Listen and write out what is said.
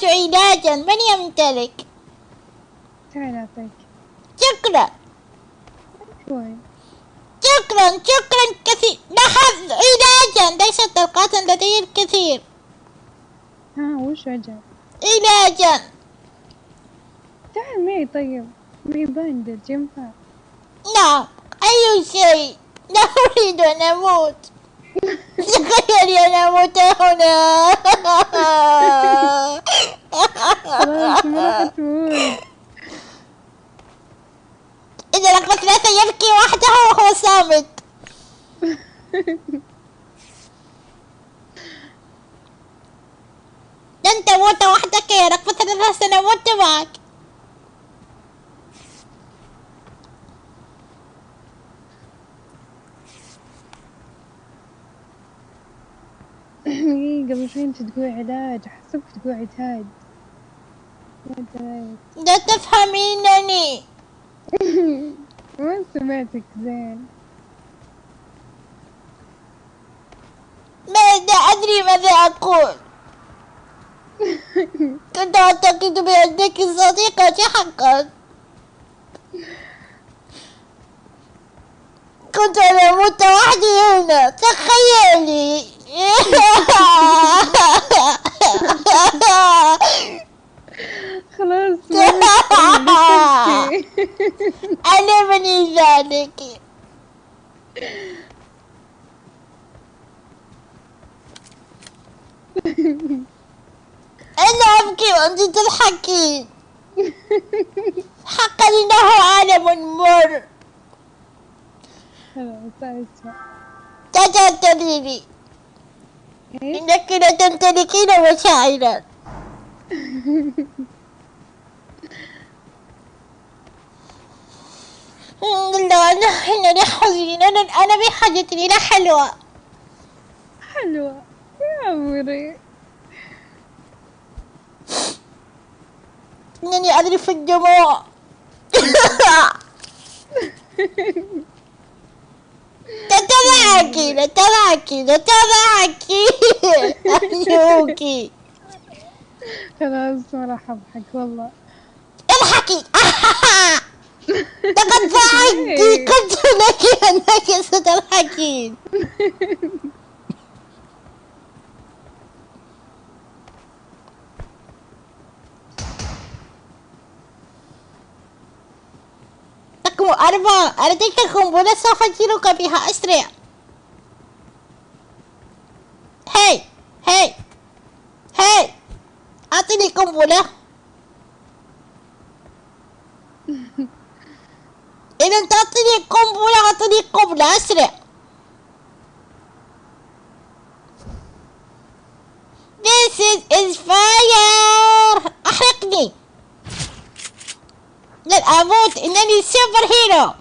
يحتاج علاجا، من يمتلك؟ تعال أعطيك. شكرا. شوي. شكرا كثير. لاحظ علاجا، ليس طلقات، لدي الكثير. ها وش أجل؟ علاجا. تعال معي طيب، معي باندج ينفع. نعم، أي شيء. لا أريد أن أموت. تخيلي أنا أموت هنا. خلاص ما راح تموت. إذا لقد لا سيبكي وحده وهو صامت. لن تموت وحدك يا رقبة، أنا سنموت معك. قبل شوي انت تقول علاج، حسبك تقول عتاد. لا تفهمينني. ما سمعتك زين. لا أدري ماذا أقول. كنت أعتقد بأنك صديقتي حقا. كنت أنا أموت وحدي هنا، تخيلي. خلاص أنا من ذلك. أنا أبكي وأنت تضحكين. حقا إنه عالم مر. خلاص اسمع. لا تعتذري، إنك لا تمتلكين مشاعرا. لا، إنني حزين. أنا بحاجة إلى حلوى. حلوة يا عمري. إنني أذرف الدموع. لا تضحكي. أرجوكي. خلاص ما راح أضحك والله. اضحكي. لقد ضحكت، قلت لك أنك ستضحكين. رقم 4، أريدك قنبلة سأفجرك بها، أسرع. هاي أعطني قنبلة. إذا تعطيني قنبلة أعطني قنبلة، أسرع. This is fire. أحرقني. لن أموت، إنني سوبر هيرو.